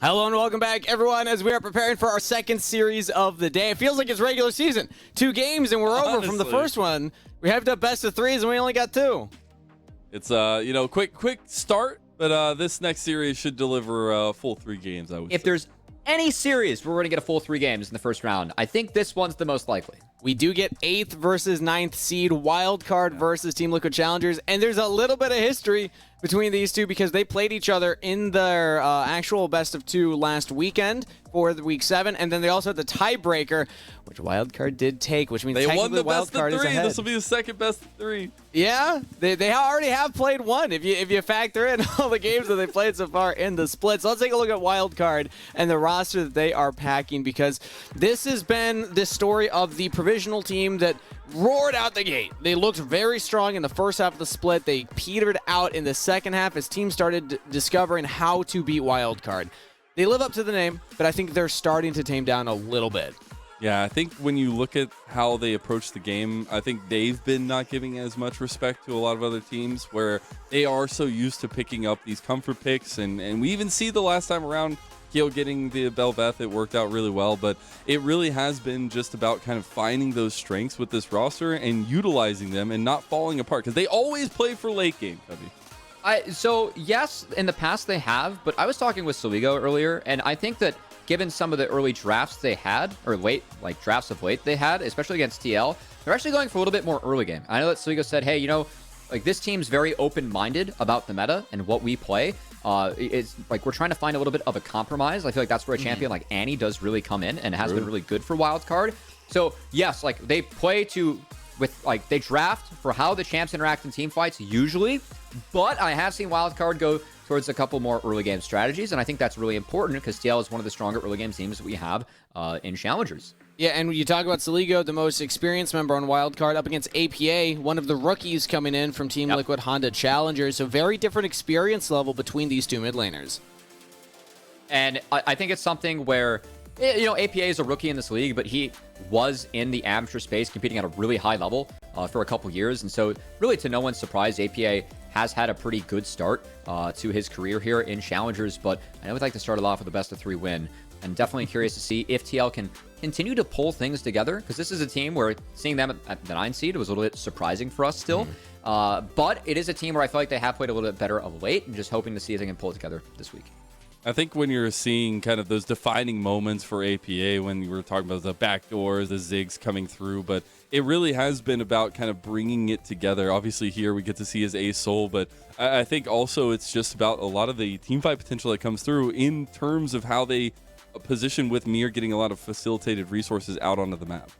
Hello and welcome back, everyone, as we are preparing for our second series of the day. It feels like it's regular season. 2 games and we're over from the first one. We hyped up best of 3s and we only got 2. It's quick start, but this next series should deliver a full 3 games, I would say. If there's any series where we're going to get a full 3 games in the first round, I think this one's the most likely. We do get 8th versus 9th seed, Wildcard versus Team Liquid Challengers, and there's a little bit of history between these two because they played each other in their actual best of 2 last weekend for the week 7, and then they also had the tiebreaker, which Wildcard did take, which means they won the Wildcard best of 3. is ahead. This will be the second best of 3. Yeah, they already have played 1 if you factor in all the games that they played so far in the split. So let's take a look at Wildcard and the roster that they are packing, because this has been the story of the provisional team that roared out the gate. They looked very strong in the first half of the split. They petered out in the second half as teams started discovering how to beat Wildcard. They live up to the name, but I think they're starting to tame down a little bit. Yeah, I think when you look at how they approach the game, I think they've been not giving as much respect to a lot of other teams where they are so used to picking up these comfort picks. And we even see the last time around, Keel getting the Belveth, it worked out really well. But it really has been just about kind of finding those strengths with this roster and utilizing them and not falling apart. Because they always play for late game, Cubby. So, yes, in the past they have, but I was talking with Soligo earlier, and I think that given some of the early drafts they had, or late, like drafts of late they had, especially against TL, they're actually going for a little bit more early game. I know that Soligo said, hey, like this team's very open-minded about the meta and what we play. It's like we're trying to find a little bit of a compromise. I feel like that's where a champion like Annie does really come in and has been really good for Wildcard. So, yes, like they play they draft for how the champs interact in team fights usually, but I have seen Wildcard go towards a couple more early game strategies, and I think that's really important because TL is one of the stronger early game teams that we have in Challengers. Yeah, and when you talk about Soligo, the most experienced member on Wildcard, up against APA, one of the rookies coming in from Team Liquid Honda Challengers, so very different experience level between these 2 mid laners. And I think it's something where, APA is a rookie in this league, but he was in the amateur space competing at a really high level for a couple years. And so really to no one's surprise, APA has had a pretty good start to his career here in Challengers, but I would like to start it off with a best of 3 win. I'm definitely curious to see if TL can continue to pull things together, because this is a team where seeing them at the 9 seed was a little bit surprising for us still. But it is a team where I feel like they have played a little bit better of late, and just hoping to see if they can pull it together this week. I think when you're seeing kind of those defining moments for APA, when you were talking about the backdoors, the zigs coming through, but it really has been about kind of bringing it together. Obviously here we get to see his ace soul, but I think also it's just about a lot of the teamfight potential that comes through in terms of how they position with Mir getting a lot of facilitated resources out onto the map.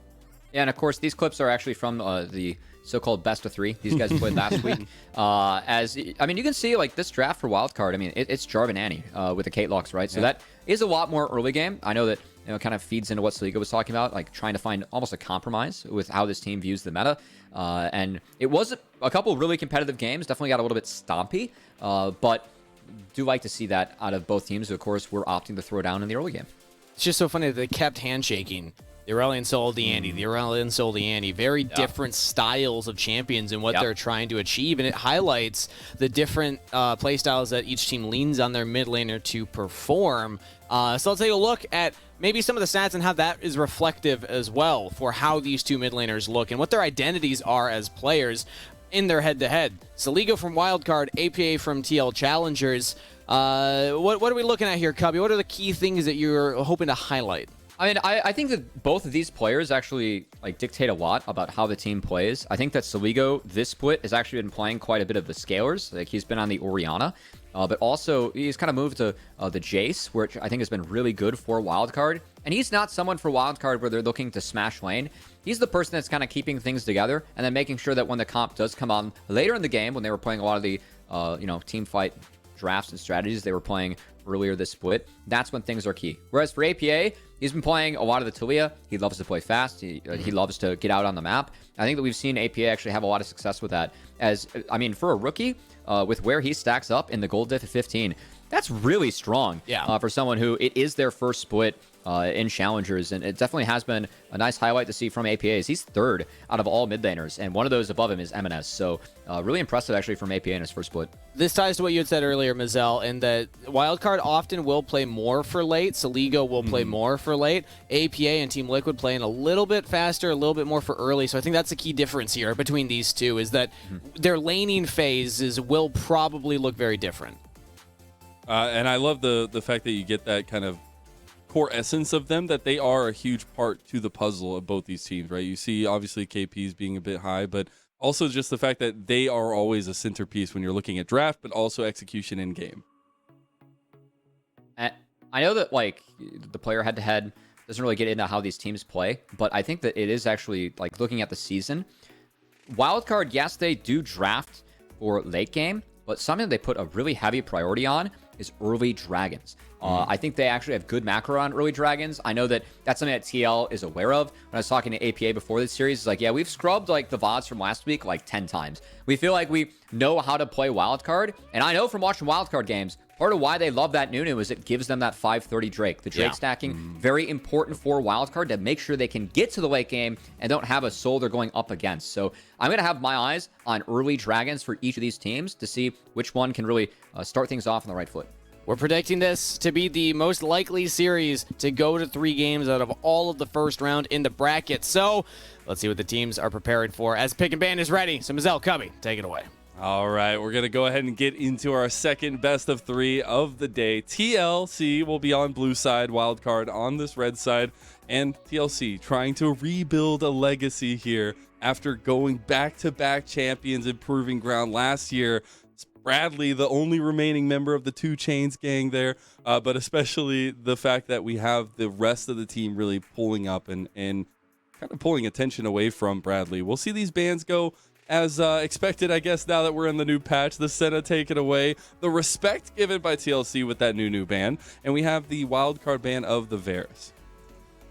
Yeah, and of course these clips are actually from the so-called best of 3 these guys played last week. You can see like this draft for Wildcard. I mean, it's Jarvan Annie with the Kate Locks, right? So that is a lot more early game. I know that kind of feeds into what Soligo was talking about, like trying to find almost a compromise with how this team views the meta. And it was a couple really competitive games. Definitely got a little bit stompy, but do like to see that out of both teams who, of course, were opting to throw down in the early game. It's just so funny that they kept handshaking. The Aurelion Sol, the Andy, the Aurelion Sol, the Andy. Very different styles of champions and what they're trying to achieve, and it highlights the different play styles that each team leans on their mid laner to perform. So let's take a look at maybe some of the stats and how that is reflective as well for how these 2 mid laners look and what their identities are as players in their head-to-head. Soligo from Wildcard, APA from TL Challengers. What are we looking at here, Cubby? What are the key things that you're hoping to highlight? I mean, I think that both of these players actually like dictate a lot about how the team plays. I think that Soligo, this split, has actually been playing quite a bit of the Scalers. Like he's been on the Orianna, but also he's kind of moved to the Jace, which I think has been really good for Wildcard. And he's not someone for Wildcard where they're looking to smash lane. He's the person that's kind of keeping things together and then making sure that when the comp does come on later in the game, when they were playing a lot of the team fight drafts and strategies they were playing earlier this split, that's when things are key. Whereas for APA, he's been playing a lot of the Talia. He loves to play fast. He loves to get out on the map. I think that we've seen APA actually have a lot of success with that. For a rookie, with where he stacks up in the gold diff at 15, that's really strong for someone who it is their first split. in Challengers, and it definitely has been a nice highlight to see from APAs. He's third out of all mid laners, and one of those above him is MNS. So really impressive actually from APA in his first split. This ties to what you had said earlier, Mazel, in that Wildcard often will play more for late. Saligo will play more for late. APA and Team Liquid playing a little bit faster, a little bit more for early. So I think that's the key difference here between these two, is that their laning phases will probably look very different. And I love the fact that you get that kind of core essence of them, that they are a huge part to the puzzle of both these teams, right? You see, obviously, KP's being a bit high, but also just the fact that they are always a centerpiece when you're looking at draft, but also execution in game. I know that like the player head-to-head doesn't really get into how these teams play, but I think that it is actually like looking at the season. Wildcard, yes, they do draft for late game, but something they put a really heavy priority on is early dragons. I think they actually have good macro on early dragons. I know that that's something that TL is aware of. When I was talking to APA before this series, it's like, yeah, we've scrubbed like the VODs from last week like 10 times. We feel like we know how to play Wildcard. And I know from watching Wildcard games, part of why they love that Nunu is it gives them that 530 Drake. The Drake stacking, very important for Wildcard to make sure they can get to the late game and don't have a soul they're going up against. So I'm going to have my eyes on early dragons for each of these teams to see which one can really start things off on the right foot. We're predicting this to be the most likely series to go to 3 games out of all of the first round in the bracket. So let's see what the teams are prepared for as Pick and Ban is ready. So Mazel, Cubby, take it away. All right, we're going to go ahead and get into our second best of 3 of the day. TLC will be on blue side, Wildcard on this red side, and TLC trying to rebuild a legacy here after going back-to-back champions and proving ground last year. Bradley, the only remaining member of the 2 Chainz gang there, but especially the fact that we have the rest of the team really pulling up and kind of pulling attention away from Bradley. We'll see these bans go as expected, I guess, now that we're in the new patch. The Senna taken away, the respect given by TLC with that new ban, and we have the Wildcard ban of the Varus.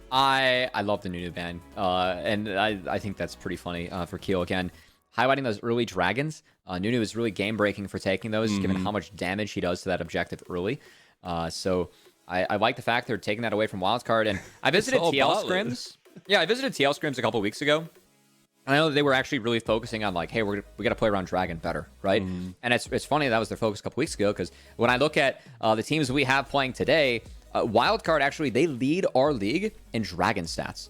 I love the new ban, and I think that's pretty funny for Keel again. Highlighting those early dragons. Nunu is really game-breaking for taking those, given how much damage he does to that objective early. So I like the fact they're taking that away from Wildcard. And I visited TL scrims. Yeah, I visited TL scrims a couple weeks ago. And I know that they were actually really focusing on like, hey, we got to play around dragon better, right? And it's funny that was their focus a couple weeks ago, because when I look at the teams we have playing today, Wildcard actually, they lead our league in dragon stats,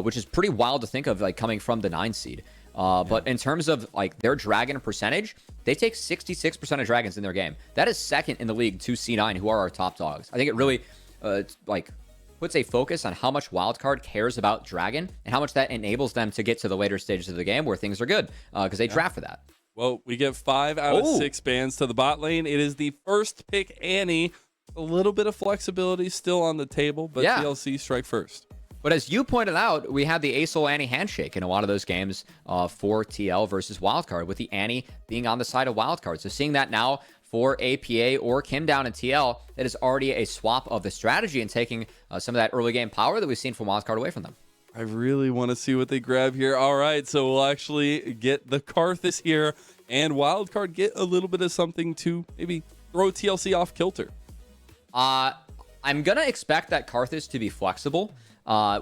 which is pretty wild to think of, like coming from the 9 seed. But in terms of like their dragon percentage, they take 66% of dragons in their game. That is second in the league to C9, who are our top dogs. I think it really like puts a focus on how much Wildcard cares about dragon and how much that enables them to get to the later stages of the game where things are good, because they draft for that. Well, we get 5 out of 6 bans to the bot lane. It is the first pick, Annie. A little bit of flexibility still on the table, but TLC strike first. But as you pointed out, we had the Acel Annie handshake in a lot of those games for TL versus Wildcard, with the Annie being on the side of Wildcard. So seeing that now for APA or Kim down in TL, that is already a swap of the strategy and taking some of that early game power that we've seen from Wildcard away from them. I really want to see what they grab here. All right, so we'll actually get the Karthus here, and Wildcard get a little bit of something to maybe throw TLC off kilter. I'm going to expect that Karthus to be flexible.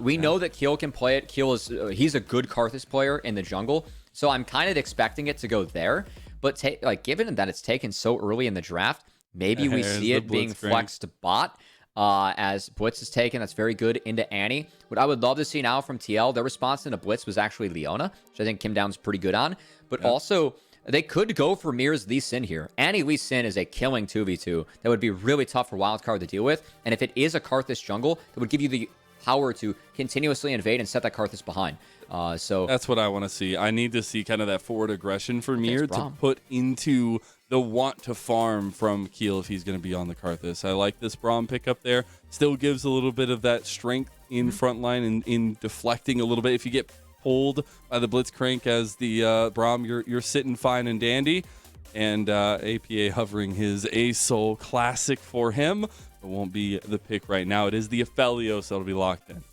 We know that Keel can play it. Keel is he's a good Karthus player in the jungle, so I'm kind of expecting it to go there. But given that it's taken so early in the draft, maybe we see it being flexed to bot as Blitz is taken. That's very good into Annie. What I would love to see now from TL, their response into Blitz was actually Leona, which I think Kim Down's pretty good on. But also, they could go for Mirror's Lee Sin here. Annie Lee Sin is a killing 2v2 that would be really tough for Wildcard to deal with. And if it is a Karthus jungle, it would give you the power to continuously invade and set that Karthus behind. So that's what I want to see. I need to see kind of that forward aggression for Mir to put into the want to farm from Keel if he's going to be on the Karthus. I like this Braum pickup there. Still gives a little bit of that strength in front line and in deflecting a little bit. If you get pulled by the Blitzcrank as the Braum, you're sitting fine and dandy. And APA hovering his Acel classic for him. It won't be the pick right now. It is the Aphelios that'll be locked in.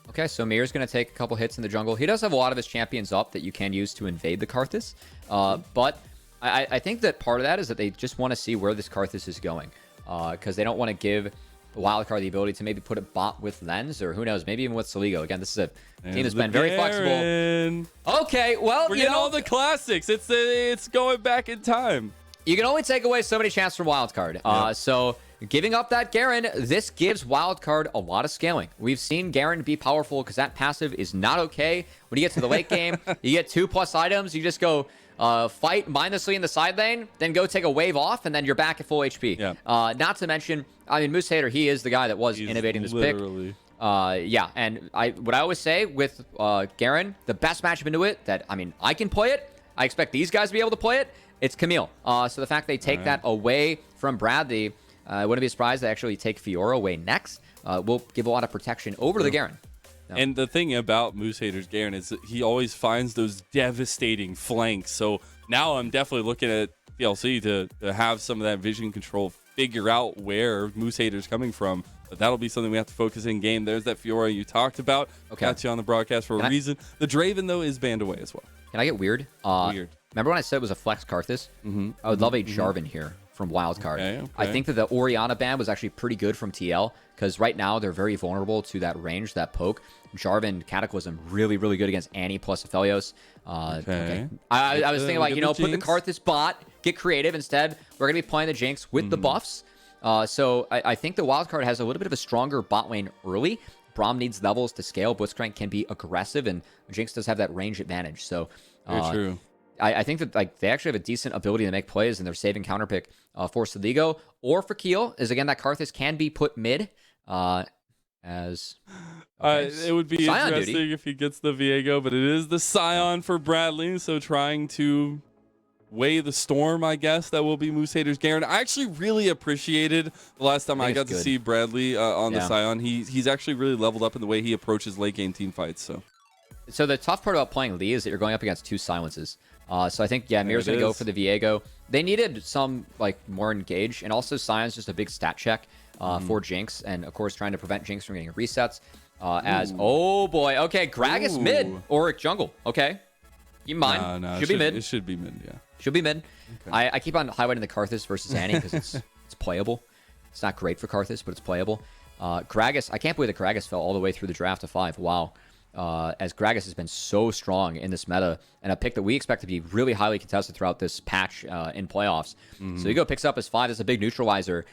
Okay, so Mir's going to take a couple hits in the jungle. He does have a lot of his champions up that you can use to invade the Karthus. But I think that part of that is that they just want to see where this Karthus is going. Because they don't want to give Wildcard the ability to maybe put a bot with Lens, or who knows, maybe even with Soligo. Again, this is a team that's been very flexible. Okay, well, we're getting all the classics. It's going back in time. You can only take away so many chances from Wildcard. So giving up that Garen, this gives Wildcard a lot of scaling. We've seen Garen be powerful because that passive is not okay. When you get to the late game, you get 2+ items. You just go fight mindlessly in the side lane, then go take a wave off, and then you're back at full HP. Yeah. Not to mention, I mean, Moose Hater, he is the guy that was innovating this pick. Yeah, and what I always say with Garen, the best matchup into it that, I mean, I can play it. I expect these guys to be able to play it. It's Camille. So the fact they take that away from Bradley, I wouldn't be surprised they actually take Fiora away next. Will give a lot of protection over to the Garen. No. And the thing about Moose Hater's Garen is that he always finds those devastating flanks. So now I'm definitely looking at TLC to have some of that vision control, figure out where Moose Hater's coming from. But that'll be something we have to focus in game. There's that Fiora you talked about. Okay. Got you on the broadcast for a reason. The Draven, though, is banned away as well. Can I get weird? Weird. Remember when I said it was a flex Karthus? I would love a Jarvan here from Wildcard. Okay. I think that the Orianna ban was actually pretty good from TL, because right now they're very vulnerable to that range, that poke. Jarvan Cataclysm, really, really good against Annie plus Aphelios. Okay. I was thinking, like, you know, put the Karthus bot, get creative. Instead, we're going to be playing the Jinx with the buffs. So I think the Wildcard has a little bit of a stronger bot lane early. Braum needs levels to scale. Blitzcrank can be aggressive, and Jinx does have that range advantage. So Very true. I think that, like, they actually have a decent ability to make plays, and their saving counter pick for Soligo or for Keel is, again, that Karthus can be put mid as... It would be Scion interesting duty. if he gets the Viego, but it is the Scion for Bradley, so trying to weigh the storm, I guess. That will be Moose Hater's Garen. I actually really appreciated the last time I got to see Bradley on the Scion. He's actually really leveled up in the way he approaches late game team fights. So the tough part about playing Lee is that you're going up against 2 silences. So I think, Mir's going to go for the Viego. They needed some, like, more engage, and also Scion's just a big stat check for Jinx, and of course trying to prevent Jinx from getting resets. Oh boy, okay, Gragas mid or jungle. Okay, you mind? No, should be mid. It should be mid. Yeah, should be mid. Okay. I keep on highlighting the Karthus versus Annie because it's playable. It's not great for Karthus, but it's playable. Gragas, I can't believe that Gragas fell all the way through the draft to 5. Wow. As Gragas has been so strong in this meta, and a pick that we expect to be really highly contested throughout this patch in playoffs. So Ego picks up as 5 as a big neutralizer.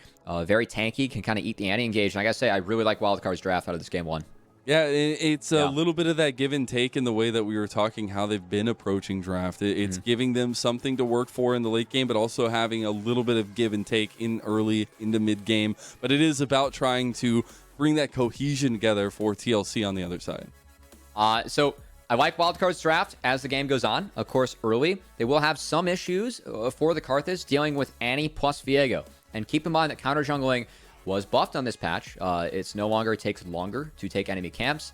Very tanky, can kind of eat the anti-engage. And I gotta say, I really like Wildcard's draft out of this game 1. Yeah, it's a little bit of that give and take in the way that we were talking, how they've been approaching draft. It's giving them something to work for in the late game, but also having a little bit of give and take in early, into mid game. But it is about trying to bring that cohesion together for TLC on the other side. So I like Wildcard's draft as the game goes on. Of course, early, they will have some issues for the Karthus dealing with Annie plus Viego. And keep in mind that counter jungling was buffed on this patch. It's no longer takes longer to take enemy camps.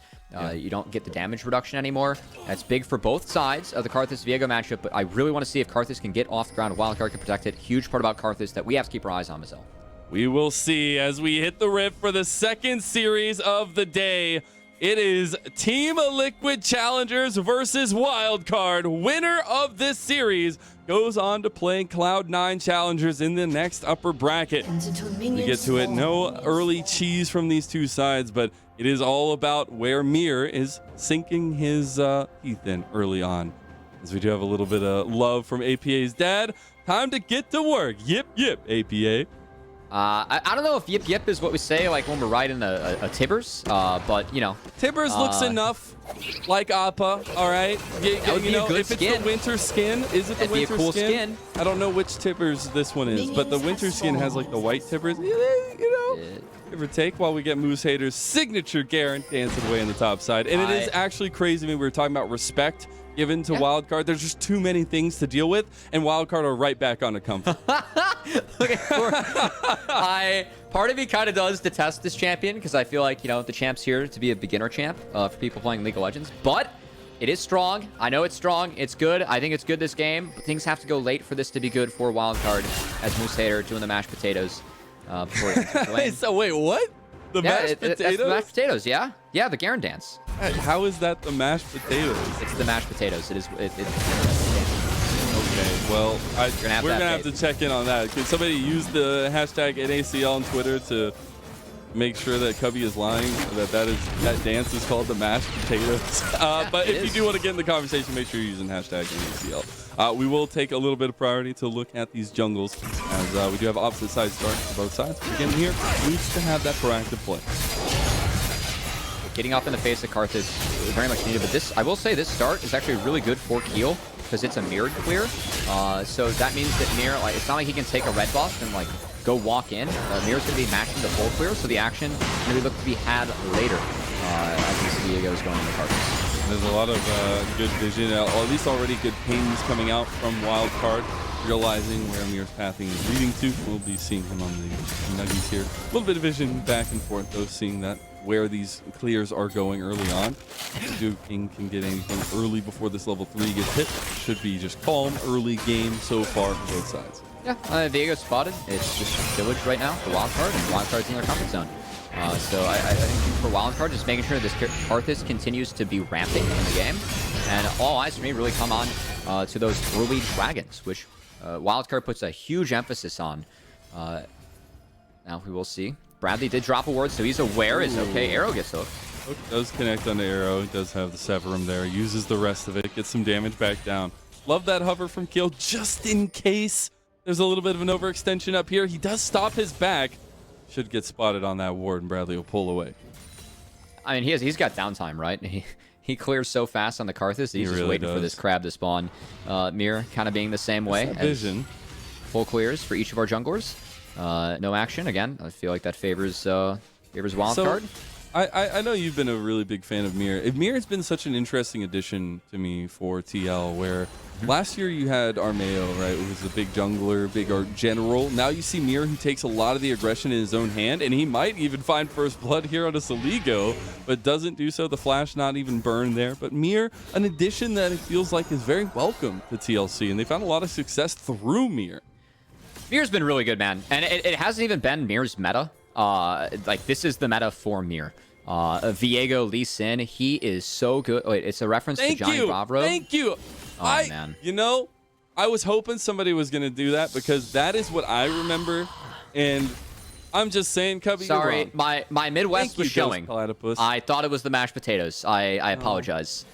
You don't get the damage reduction anymore. That's big for both sides of the Karthus-Viego matchup, but I really want to see if Karthus can get off the ground. Wildcard can protect it. Huge part about Karthus that we have to keep our eyes on, Mazel. We will see as we hit the rift for the second series of the day. It is Team Liquid Challengers versus Wildcard. Winner of this series goes on to play Cloud9 Challengers in the next upper bracket. We get to it. No early cheese from these two sides, but it is all about where Mir is sinking his teeth in early on. As we do have a little bit of love from APA's dad. Time to get to work. Yip, yip, APA. I don't know if yip yip is what we say like when we're riding a Tibbers, but you know. Tibbers looks enough like Appa, all right? That would be a good if skin. It's the winter skin, is it the That'd be a winter cool skin? I don't know which Tibbers this one is, but the winter skin has like the white Tibbers. You know, give or take, while we get Moose Hater's signature Garen dancing away on the top side. And it is actually crazy. I mean, we were talking about respect given to Wildcard. There's just too many things to deal with, and Wildcard are right back on the comfort. Part of me kind of does detest this champion because I feel like, you know, the champ's here to be a beginner champ for people playing League of Legends, but it is strong. I know it's strong. It's good. I think it's good this game, but things have to go late for this to be good for Wildcard as Moose Hater doing the mashed potatoes before it So wait, what? The mashed potatoes? That's the mashed potatoes, yeah? Yeah, the Garen dance. How is that the mashed potatoes? It's the mashed potatoes. It is. Okay, well, we're going to have to faith. check in on that. Can somebody use the hashtag NACL on Twitter to make sure that Cubby is lying, that dance is called the mashed potatoes. But if you do want to get in the conversation, make sure you're using hashtag NACL. We will take a little bit of priority to look at these jungles, as we do have opposite side starts for both sides. Again, here needs to have that proactive play. Getting off in the face of Karthus is very much needed, but this, I will say, this start is actually really good for Keel because it's a mirrored clear. So that means that Mir, like, it's not like he can take a red buff and like go walk in. Mir's going to be matching the full clear, so the action is going to look to be had later as this Diego is going into Karthus. There's a lot of good vision, or at least already good pings coming out from Wildcard, realizing where Mir's pathing is leading to. We'll be seeing him on the nuggies here. A little bit of vision back and forth, though, seeing that where these clears are going early on. If King can get anything early before this level 3 gets hit, should be just calm early game so far for both sides. Yeah, Diego spotted. It's just village right now for Wildcard, and Wildcard's in their comfort zone. So I think for Wildcard, just making sure this Karthus continues to be ramping in the game, and all eyes for me really come on to those early dragons, which Wildcard puts a huge emphasis on. Now we will see. Bradley did drop a ward, so he's aware. Is okay. Arrow gets hooked. Hook does connect on the arrow. He does have the Severum there. Uses the rest of it. Gets some damage back down. Love that hover from Kill, just in case there's a little bit of an overextension up here. He does stop his back. Should get spotted on that ward, and Bradley will pull away. I mean, he's got downtime, right? He clears so fast on the Karthus. He's just waiting for this crab to spawn. Mir kind of being the same way. Vision. Full clears for each of our junglers. No action again. I feel like that favors Wildcard. So, I know you've been a really big fan of Mir. Mir has been such an interesting addition to me for TL, where last year you had Armeo, right, who was a big jungler, big general. Now you see Mir, who takes a lot of the aggression in his own hand, and he might even find first blood here on a Soligo, but doesn't do so. The flash not even burned there. But Mir, an addition that it feels like is very welcome to TLC, and they found a lot of success through Mir. Mir's been really good, man. And it hasn't even been Mir's meta. Like, this is the meta for Mir. Viego Lee Sin, he is so good. Wait, it's a reference to Johnny Bravo. Thank you. Oh, man. You know, I was hoping somebody was going to do that because that is what I remember. And I'm just saying, Cubby, sorry, you're wrong. my Midwest was showing. Platypus. I thought it was the mashed potatoes. I apologize.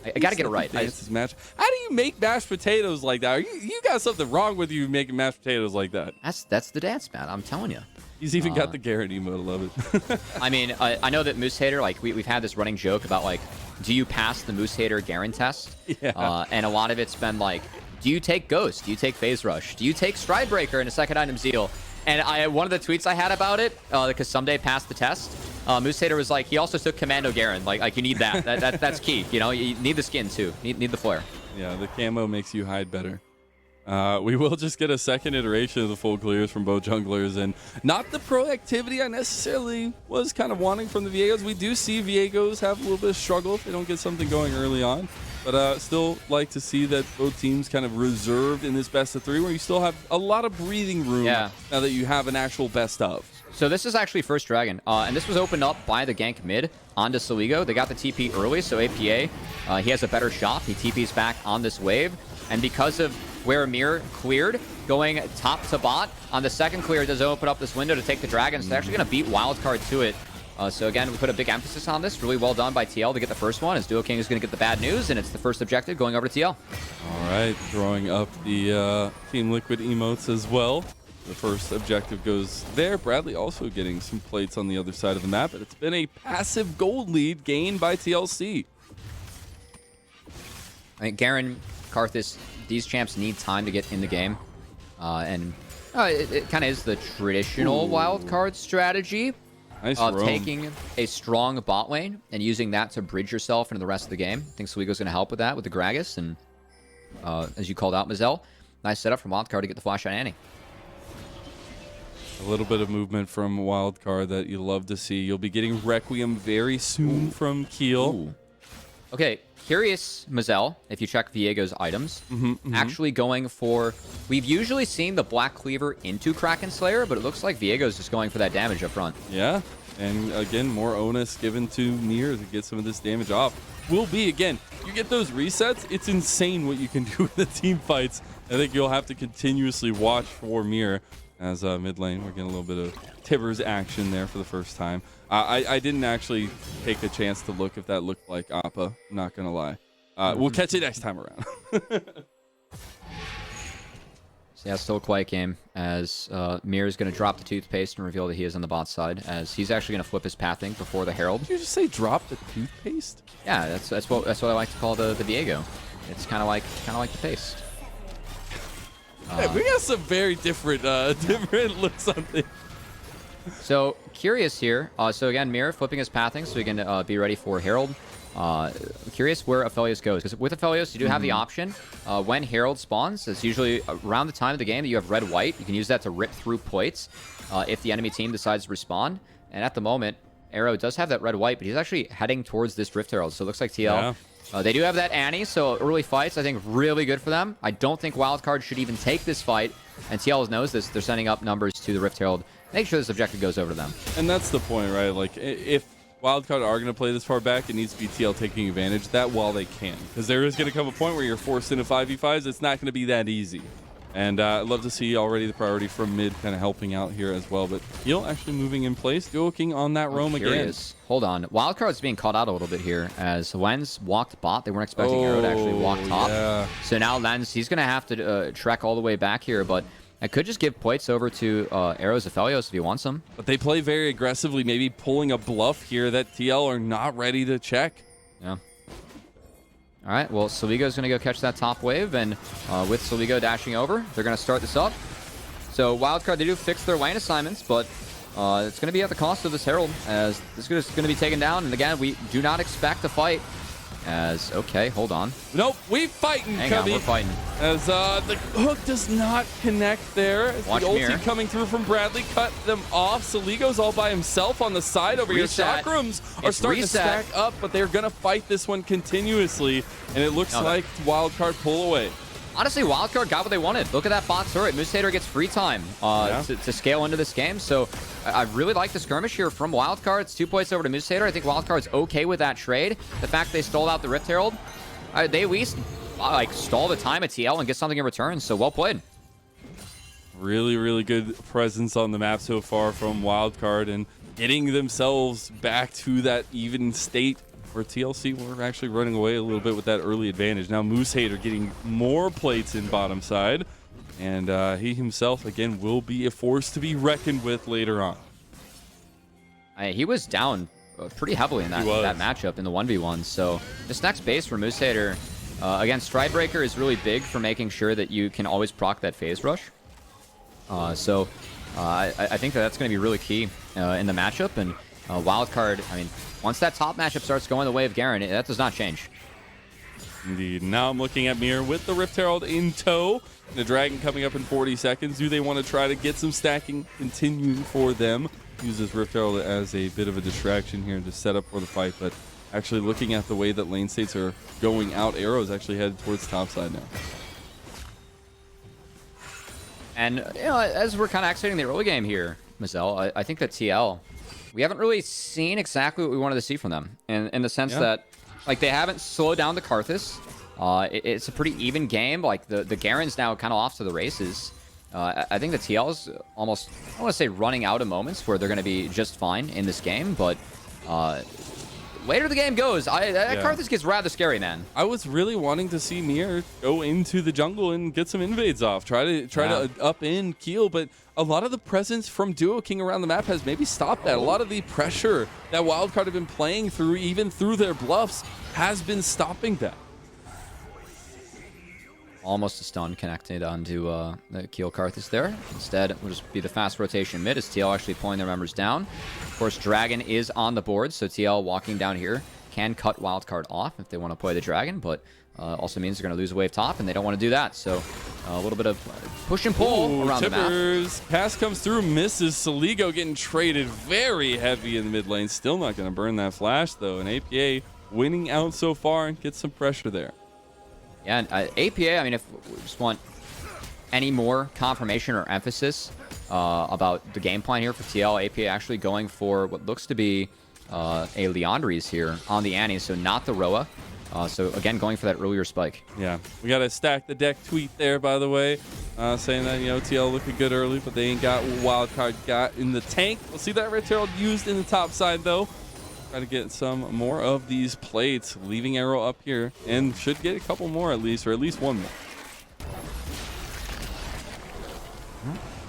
I gotta get it right. How do you make mashed potatoes like that? You got something wrong with you making mashed potatoes like that. That's the dance, man. I'm telling you. He's even got the Garrett emote. I love it. I mean, I know that Moose Hater, like, we've had this running joke about, like, do you pass the Moose Hater Garen test? Yeah. And a lot of it's been like, do you take Ghost? Do you take Phase Rush? Do you take Stride Breaker and a second item Zeal? And one of the tweets I had about it, because someday passed the test, Moose Hater was like, he also took Commando Garen. Like you need that. That's key. You know, you need the skin too. Need the flare. Yeah, the camo makes you hide better. We will just get a second iteration of the full clears from both junglers, and not the proactivity I necessarily was kind of wanting from the Viegos. We do see Viegos have a little bit of struggle if they don't get something going early on. But still like to see that both teams kind of reserved in this best of 3, where you still have a lot of breathing room now that you have an actual best of. So this is actually first dragon, and this was opened up by the gank mid onto Soligo. They got the TP early, so APA, he has a better shot. He TPs back on this wave, and because of where Mir cleared, going top to bot, on the second clear, it does open up this window to take the dragon. So they're actually going to beat Wildcard to it. So again, we put a big emphasis on this. Really well done by TL to get the first one, as Duo King is going to get the bad news, and it's the first objective going over to TL. All right, throwing up the Team Liquid emotes as well. The first objective goes there. Bradley also getting some plates on the other side of the map, but it's been a passive gold lead gained by TLC. I think Garen, Karthus, these champs need time to get in the game. And it kind of is the traditional wildcard strategy. Nice of roam. taking a strong bot lane and using that to bridge yourself into the rest of the game. I think Soligo's going to help with that with the Gragas, and as you called out, Mazel, nice setup from Wildcard to get the flash on Annie. A little bit of movement from Wildcard that you love to see. You'll be getting Requiem very soon from Keel. Ooh. Okay, curious, Mazel, if you check Viego's items, actually going for... We've usually seen the Black Cleaver into Kraken Slayer, but it looks like Viego's just going for that damage up front. Yeah, and again, more onus given to Mir to get some of this damage off. Will be, again, you get those resets, it's insane what you can do in the team fights. I think you'll have to continuously watch for Mir. as mid lane. We're getting a little bit of Tibbers action there for the first time. I didn't actually take a chance to look if that looked like Appa. I'm not going to lie. We'll catch it next time around. So yeah, still a quiet game as Mir is going to drop the toothpaste and reveal that he is on the bot side, as he's actually going to flip his pathing before the Herald. Did you just say drop the toothpaste? Yeah, that's what I like to call the Viego. It's kind of like the paste. Hey, we got some very different different looks on things. So curious here. So again, Mir flipping his pathing so he can be ready for Herald. Curious where Aphelios goes, because with Aphelios you do have the option when Herald spawns. It's usually around the time of the game that you have red-white. You can use that to rip through plates if the enemy team decides to respawn. And at the moment, Arrow does have that red-white, but he's actually heading towards this Rift Herald. So it looks like TL. They do have that Annie, so early fights, I think, really good for them. I don't think Wildcard should even take this fight, and TL knows this. They're sending up numbers to the Rift Herald. Make sure this objective goes over to them. And that's the point, right? Like, if Wildcard are going to play this far back, it needs to be TL taking advantage of that while they can. Because there is going to come a point where you're forced into 5v5s. It's not going to be that easy. And I'd love to see already the priority from mid kind of helping out here as well. But Heal actually moving in place, Duoking on that roam again. Hold on. Wildcard's being caught out a little bit here as Lens walked bot. They weren't expecting Arrow to actually walk top. Yeah. So now Lens, he's going to have to trek all the way back here. But I could just give plates over to Arrow's Aphelios if he wants them. But they play very aggressively, maybe pulling a bluff here that TL are not ready to check. Yeah. All right, well, Soligo's going to go catch that top wave, and with Soligo dashing over, they're going to start this up. So Wildcard, they do fix their lane assignments, but it's going to be at the cost of this Herald, as this is going to be taken down. And again, we do not expect a fight. As, okay, hold on. Nope, we fighting, Hang Cubby. on, we're fighting. As the hook does not connect there. As Watch the ulti Mir. coming through from Bradley cut them off. Soligo's all by himself on the side over here. Chakrams are starting to stack up, but they're going to fight this one continuously. And it looks like Wildcard pull away. Honestly, Wildcard got what they wanted. Look at that bot turret. Moose Hater gets free time to scale into this game. So I really like the skirmish here from Wildcard. It's 2 points over to Moose Hater. I think Wildcard's okay with that trade. The fact they stalled out the Rift Herald, they at least stall the time at TL and get something in return. So well played. Really, really good presence on the map so far from Wildcard and getting themselves back to that even state. For TLC, we're actually running away a little bit with that early advantage. Now Moose Hater getting more plates in bottom side, and he himself, again, will be a force to be reckoned with later on. He was down pretty heavily in that matchup in the 1v1, so this next base for Moose Hater, again, Stridebreaker is really big for making sure that you can always proc that phase rush. I think that's going to be really key in the matchup, and Wildcard, I mean, once that top matchup starts going the way of Garen, that does not change. Indeed. Now I'm looking at Mir with the Rift Herald in tow. The Dragon coming up in 40 seconds. Do they want to try to get some stacking continuing for them? Use this Rift Herald as a bit of a distraction here to set up for the fight, but actually looking at the way that lane states are going out, Arrow's actually headed towards top side now. And, you know, as we're kind of exiting the early game here, Mazel, I think that TL, we haven't really seen exactly what we wanted to see from them. In the sense that, like, they haven't slowed down the Karthus. It's a pretty even game. Like, the Garen's now kind of off to the races. I think the TL's almost, I don't want to say running out of moments where they're going to be just fine in this game, but later the game goes, Karthus gets rather scary, man. I was really wanting to see Mir go into the jungle and get some invades off. Try to up in Keel, but a lot of the presence from Duo King around the map has maybe stopped that. A lot of the pressure that Wildcard have been playing through, even through their bluffs, has been stopping that. Almost a stun connected onto the Keel Karthus there. Instead, it will just be the fast rotation mid as TL actually pulling their members down. Of course, Dragon is on the board, so TL walking down here can cut Wildcard off if they want to play the Dragon, but also means they're going to lose a wave top, and they don't want to do that. So a little bit of push and pull around Tibbers. the map. Pass comes through, misses. Soligo getting traded very heavy in the mid lane. Still not going to burn that flash, though. And APA winning out so far and gets some pressure there. Yeah, and APA, I mean, if we just want any more confirmation or emphasis about the game plan here for TL, APA actually going for what looks to be a Leandries here on the Annie, so not the Roa. So again, going for that earlier spike. Yeah, we got a stack the deck tweet there, by the way, saying that, you know, TL looking good early, but they ain't got what Wildcard got in the tank. We'll see that Red Herald used in the top side, though. Try to get some more of these plates, leaving Arrow up here, and should get a couple more at least, or at least one more.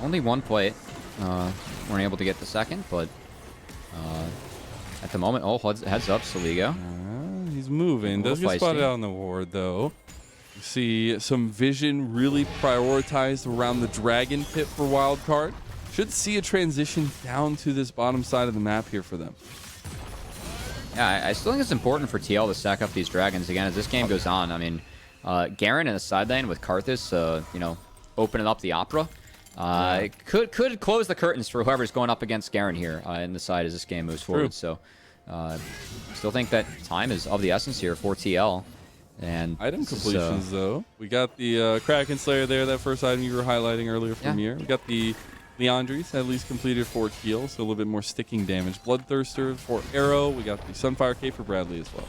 Only one plate. Weren't able to get the second, but at the moment, heads up, Soligo. He's moving. Does get spotted out on the ward, though. You see some vision really prioritized around the Dragon Pit for Wildcard. Should see a transition down to this bottom side of the map here for them. Yeah, I still think it's important for TL to stack up these dragons again as this game goes on. I mean, Garen in the side lane with Karthus, you know, opening up the Opera. Could close the curtains for whoever's going up against Garen here in the side as this game moves forward. So, still think that time is of the essence here for TL. And item completions, though. We got the Kraken Slayer there, that first item you were highlighting earlier from here. We got the Leandries at least completed for Teal, so a little bit more sticking damage. Bloodthirster for Arrow. We got the Sunfire Cape for Bradley as well.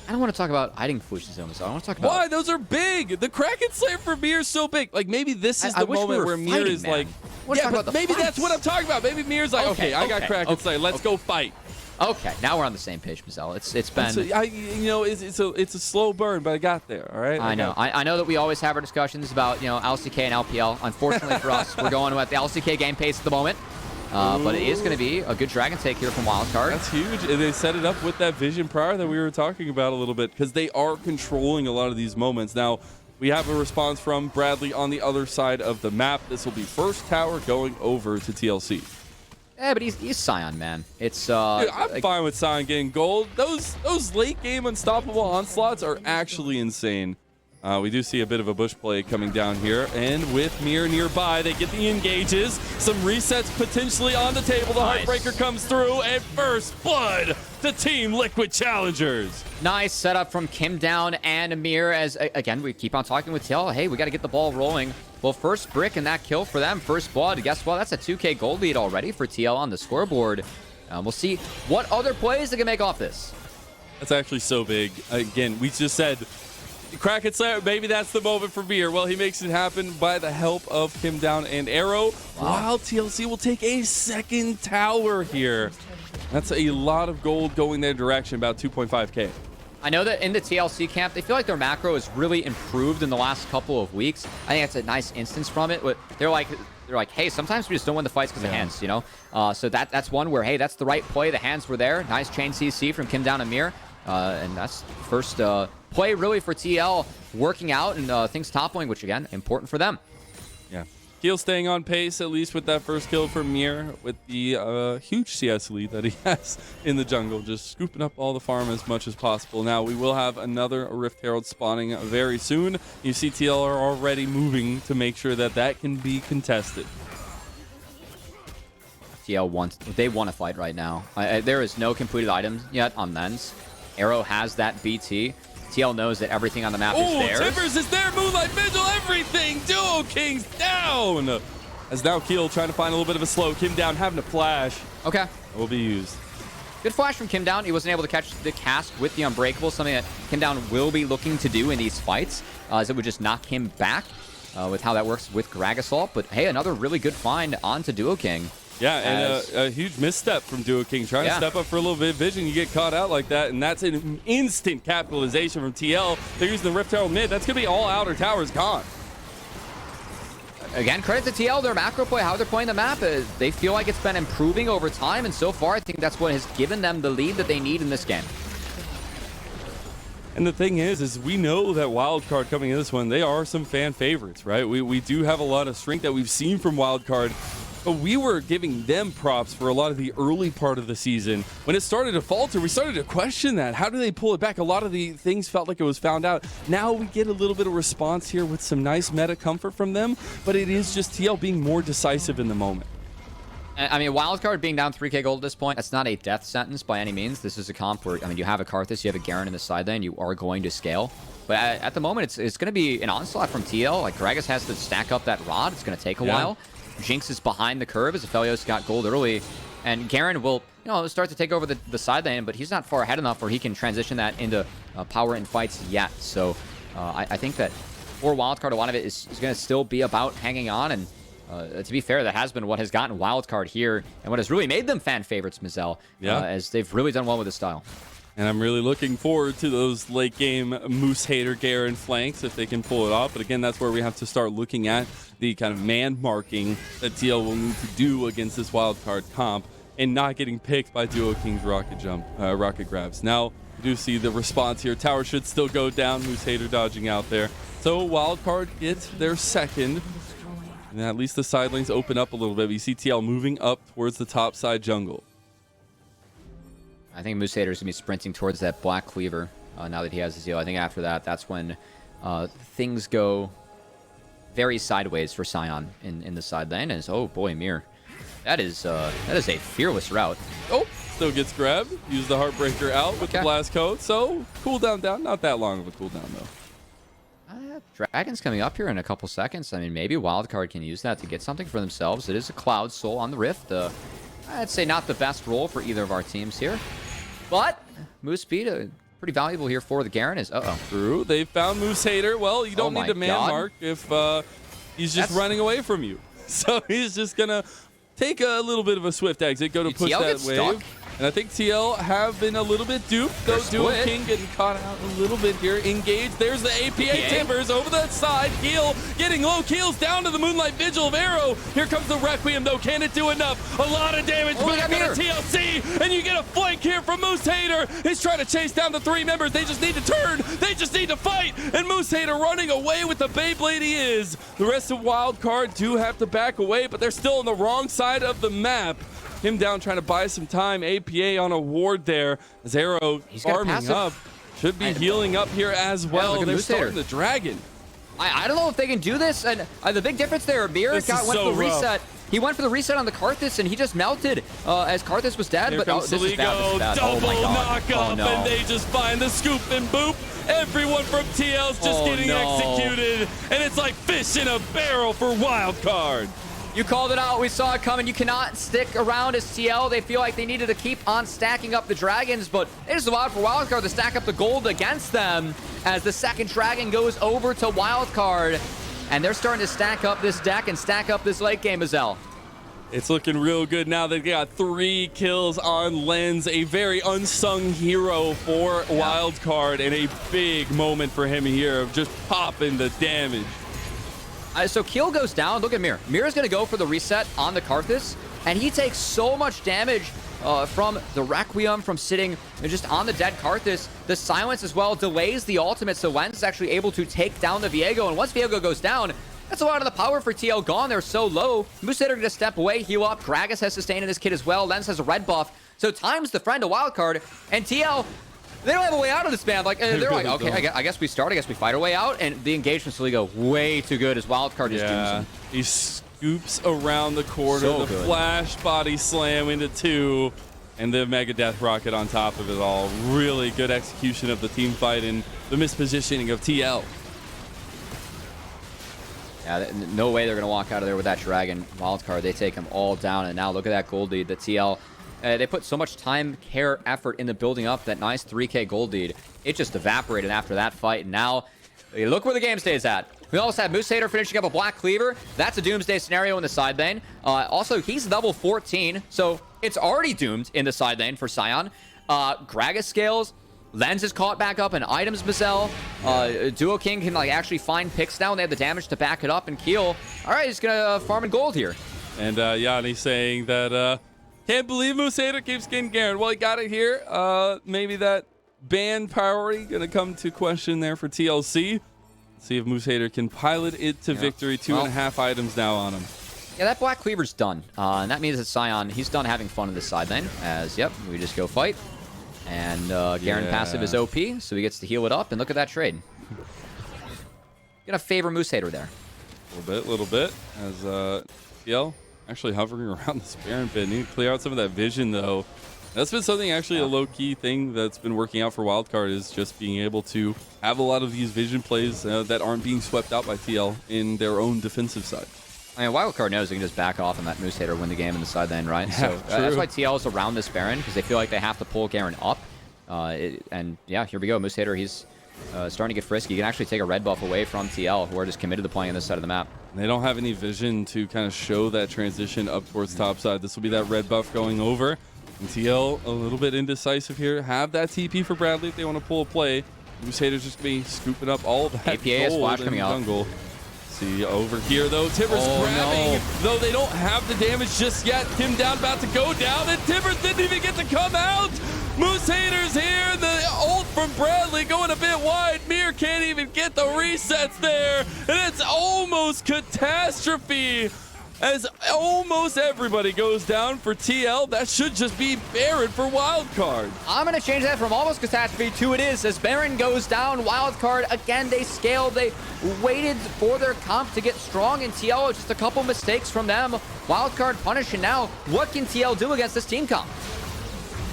I don't want to talk about item completions on this. I want to talk about... Why? Those are big! The Kraken Slayer for Mir is so big. Like, maybe this is the moment where Mir is like... Yeah, but maybe that's what I'm talking about. Maybe Mir's like, okay, I got Kraken Slayer. Let's go fight. Okay, now we're on the same page, Mazel. It's been... you know, it's a slow burn, but I got there, all right? I know. I know that we always have our discussions about, you know, LCK and LPL. Unfortunately for us, we're going with the LCK game pace at the moment. But it is going to be a good dragon take here from Wildcard. That's huge. And they set it up with that vision prior that we were talking about a little bit because they are controlling a lot of these moments. Now, we have a response from Bradley on the other side of the map. This will be first tower going over to TLC. Yeah, but he's Scion, man. It's Dude, I'm fine with Scion getting gold. Those late game unstoppable onslaughts are actually insane. We do see a bit of a bush play coming down here, and with Mir nearby, they get the engages. Some resets potentially on the table. The Heartbreaker comes through, and first blood to Team Liquid Challengers. Nice setup from Kim Down and Amir as, again, we keep on talking with TL. Hey, we got to get the ball rolling. Well, first brick and that kill for them. First blood. Guess what? That's a 2K gold lead already for TL on the scoreboard. We'll see what other plays they can make off this. That's actually so big. Again, we just said Kraken Slayer, maybe that's the moment for Mir. Well, he makes it happen by the help of Kim Down and Arrow. While TLC will take a second tower here. That's a lot of gold going their direction, about 2.5K. I know that in the TLC camp, they feel like their macro has really improved in the last couple of weeks. I think that's a nice instance from it. They're like, hey, sometimes we just don't win the fights because of hands, you know? So that's one where, hey, that's the right play. The hands were there. Nice chain CC from Kim Down and Mir. And that's the first play really for TL working out and things toppling, which again, important for them. Yeah. Keel staying on pace, at least with that first kill for Mir, with the huge CS lead that he has in the jungle, just scooping up all the farm as much as possible. Now, we will have another Rift Herald spawning very soon. You see TL are already moving to make sure that that can be contested. TL they want to fight right now. There is no completed items yet on Lens. Arrow has that BT. TL knows that everything on the map is there. Timbers is there, Moonlight Vigil, everything! Duo Kings down! As now Keel trying to find a little bit of a slow. Kim Down having a flash. Okay. Will be used. Good flash from Kim Down. He wasn't able to catch the cast with the Unbreakable, something that Kim Down will be looking to do in these fights, as it would just knock him back with how that works with Grag Assault. But hey, another really good find onto Duo King. Yeah, and a huge misstep from Duo King. Trying to step up for a little bit of vision, you get caught out like that, and that's an instant capitalization from TL. They're using the Rift Herald mid. That's going to be all outer towers gone. Again, credit to TL, their macro play, how they're playing the map. They feel like it's been improving over time, and so far I think that's what has given them the lead that they need in this game. And the thing is we know that Wildcard coming in this one, they are some fan favorites, right? We do have a lot of strength that we've seen from Wildcard. But we were giving them props for a lot of the early part of the season. When it started to falter, we started to question that. How do they pull it back? A lot of the things felt like it was found out. Now we get a little bit of response here with some nice meta comfort from them, but it is just TL being more decisive in the moment. I mean, Wildcard being down 3K gold at this point, that's not a death sentence by any means. This is a comp where, I mean, you have a Karthus, you have a Garen in the side lane, you are going to scale. But at the moment, it's going to be an onslaught from TL. Like, Gragas has to stack up that rod. It's going to take a while. Jinx is behind the curve as Aphelios got gold early. And Garen will, start to take over the side lane, but he's not far ahead enough where he can transition that into power in fights yet. So I think that for Wildcard, a lot of it is going to still be about hanging on. And to be fair, that has been what has gotten Wildcard here and what has really made them fan favorites, Mazel, as they've really done well with this style. And I'm really looking forward to those late game Moose Hater Garen flanks if they can pull it off. But again, that's where we have to start looking at the kind of man marking that TL will need to do against this Wildcard comp and not getting picked by Duo King's rocket grabs. Now, you do see the response here. Tower should still go down. Moose Hater dodging out there. So Wildcard gets their second. And at least the side lanes open up a little bit. We see TL moving up towards the top side jungle. I think Moose Hater is going to be sprinting towards that Black Cleaver now that he has his heal. I think after that, that's when things go very sideways for Sion in the side lane. And oh boy, Mir. That is a fearless route. Oh, still gets grabbed. Use the Heartbreaker out with the blast code. So cooldown down. Not that long of a cooldown though. Dragon's coming up here in a couple seconds. I mean, maybe Wildcard can use that to get something for themselves. It is a Cloud Soul on the Rift. I'd say not the best roll for either of our teams here. But Moose Speed, pretty valuable here for the Garen is, True. They found Moose Hater. Well, you don't need to man mark if he's just running away from you. So he's just going to take a little bit of a swift exit, go to push that wave. And I think TL have been a little bit duped. Though Duo King getting caught out a little bit here. Engage. There's the APA Timbers over that side. Heal. Getting low kills down to the Moonlight Vigil of Arrow. Here comes the Requiem though. Can it do enough? A lot of damage back on TLC. And you get a flank here from Moose Hater. He's trying to chase down the 3 members. They just need to turn. They just need to fight. And Moose Hater running away with the Beyblade he is. The rest of Wildcard do have to back away, but they're still on the wrong side of the map. Him down trying to buy some time. APA on a ward there. As Arrow farming up. Should be healing up here as well. They're starting the Dragon. I don't know if they can do this. And the big difference there, Mir went for the reset. He went for the reset on the Karthus, and he just melted as Karthus was dead. Here comes this is bad. This is bad. Double knock up, and they just find the scoop and boop. Everyone from TL's just getting executed, and it's like fish in a barrel for Wildcard. You called it out. We saw it coming. You cannot stick around as TL. They feel like they needed to keep on stacking up the dragons, but it is allowed for Wildcard to stack up the gold against them as the second dragon goes over to Wildcard, and they're starting to stack up this deck and stack up this late game, Mazel. It's looking real good now. They've got 3 kills on Lens, a very unsung hero for Wildcard, and a big moment for him here of just popping the damage. So Keel goes down. Look at Mir. Mir's going to go for the reset on the Karthus, and he takes so much damage from the Requiem, from sitting just on the dead Karthus. The silence as well delays the ultimate, so Lens is actually able to take down the Viego, and once Viego goes down, that's a lot of the power for TL gone. They're so low. Moose Hater going to step away, heal up. Gragas has sustained in his kit as well. Lens has a red buff, so time's the friend of Wildcard, and TL... they don't have a way out of this, man. Like, they're like, okay, I guess we start. I guess we fight our way out. And the engagement still go way too good as Wildcard is doing. He scoops around the corner. The flash body slam into 2. And the Mega Death Rocket on top of it all. Really good execution of the team fight and the mispositioning of TL. Yeah, no way they're going to walk out of there with that Dragon. Wildcard, they take them all down. And now look at that gold lead. The TL... they put so much time, care, effort into building up that nice 3K gold lead. It just evaporated after that fight. And now, look where the game stays at. We also have Moose Hater finishing up a Black Cleaver. That's a Doomsday scenario in the side lane. Also, he's level 14, so it's already doomed in the side lane for Sion. Gragas scales. Lens is caught back up in items, Mazel. Duo King can actually find picks now, and they have the damage to back it up. And Keel, all right, he's going to farm in gold here. And Yanni saying that... can't believe Moose Hater keeps getting Garen. Well, he got it here. Maybe that ban priority going to come to question there for TLC. Let's see if Moose Hater can pilot it to victory. 2.5 items now on him. Yeah, that Black Cleaver's done. And that means that Sion, he's done having fun in this side lane. As, we just go fight. And Garen passive is OP, so he gets to heal it up. And look at that trade. Gonna favor Moose Hater there. A little bit. As TL... actually hovering around this Baron pit. Need to clear out some of that vision, though. That's been something, actually, a low-key thing that's been working out for Wildcard is just being able to have a lot of these vision plays that aren't being swept out by TL in their own defensive side. I mean, Wildcard knows they can just back off and let Moose Hater win the game in the side lane, right? Yeah, So that's true. why TL is around this Baron, because they feel like they have to pull Garen up. And yeah, here we go. Moose Hater, he's starting to get frisky. He can actually take a red buff away from TL, who are just committed to playing on this side of the map. They don't have any vision to kind of show that transition up towards top side. This will be that red buff going over. And TL a little bit indecisive here. Have that TP for Bradley if they want to pull a play. Moose Hater's just going to be scooping up all that APA is gold flash in coming the out. jungle. See over here though, Tibbers grabbing, though they don't have the damage just yet. Tim down, about to go down, and Tibbers didn't even get to come out. Moose Hater's here, the ult from Bradley going a bit wide. Mir can't even get the resets there, and it's almost catastrophe as almost everybody goes down for TL. That should just be Baron for Wildcard. I'm going to change that from almost catastrophe to it is, as Baron goes down. Wildcard, again, they scaled. They waited for their comp to get strong, and TL, just a couple mistakes from them. Wildcard punished, and now what can TL do against this team comp?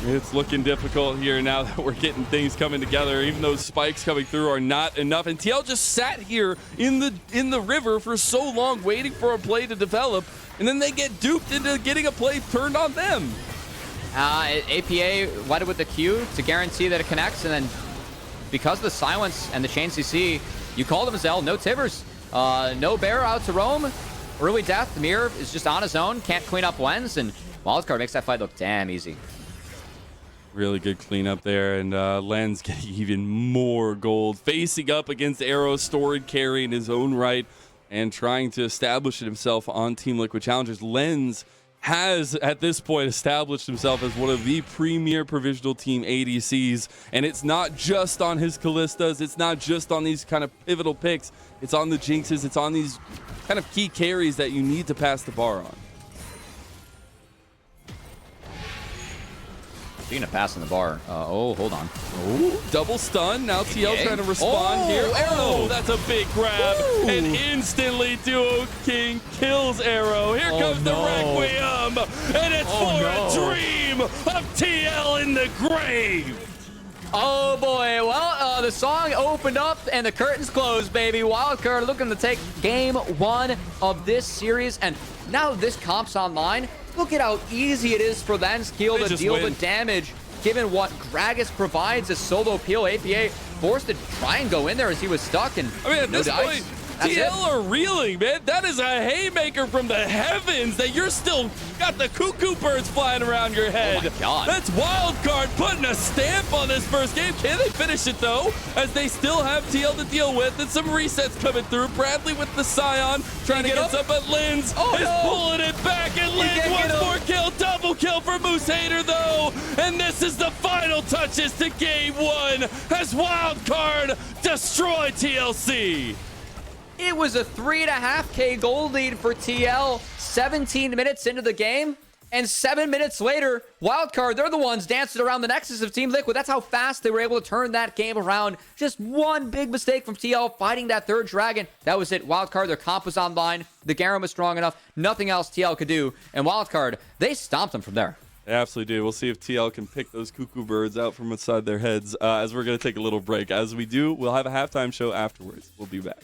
It's looking difficult here now that we're getting things coming together. Even those spikes coming through are not enough. And TL just sat here in the river for so long waiting for a play to develop. And then they get duped into getting a play turned on them. APA led with the Q to guarantee that it connects. And then because of the silence and the chain CC, you called him Zell, no Tibbers. No Bear out to roam. Early death. Mir is just on his own. Can't clean up Lens. And Wildcard makes that fight look damn easy. Really good cleanup there, and Lens getting even more gold. Facing up against Arrow, Storied carry in his own right, and trying to establish himself on Team Liquid Challengers. Lens has, at this point, established himself as one of the premier provisional team ADCs, and it's not just on his Kallistas, it's not just on these kind of pivotal picks, it's on the Jinxes, it's on these kind of key carries that you need to pass the bar on. Speaking of passing the bar, hold on. Oh, double stun. Now TL trying to respond here. Arrow, that's a big grab. Woo. And instantly Duo King kills Arrow. Here comes the Requiem. And it's a dream of TL in the grave. Oh boy, well, the song opened up and the curtains closed, baby. Wildcard looking to take game 1 of this series, and now this comp's online. Look at how easy it is for LCS to deal the damage, given what Gragas provides as solo peel. APA forced to try and go in there as he was stuck, and I mean, at no this dice. point, TL are reeling, man. That is a haymaker from the heavens that you're still got the cuckoo birds flying around your head. Oh my God. That's Wildcard putting a stamp on this first game. Can they finish it, though, as they still have TL to deal with and some resets coming through? Bradley with the Scion trying to get some, but Linz is pulling it back, and Linz wants more kill. Double kill for Moose Hater, though, and this is the final touches to game 1 as Wildcard destroy TLC. It was a 3.5K gold lead for TL 17 minutes into the game. And 7 minutes later, Wildcard, they're the ones dancing around the nexus of Team Liquid. That's how fast they were able to turn that game around. Just one big mistake from TL fighting that third dragon. That was it. Wildcard, their comp was online. The Garen was strong enough. Nothing else TL could do. And Wildcard, they stomped them from there. They absolutely do. We'll see if TL can pick those cuckoo birds out from inside their heads as we're going to take a little break. As we do, we'll have a halftime show afterwards. We'll be back.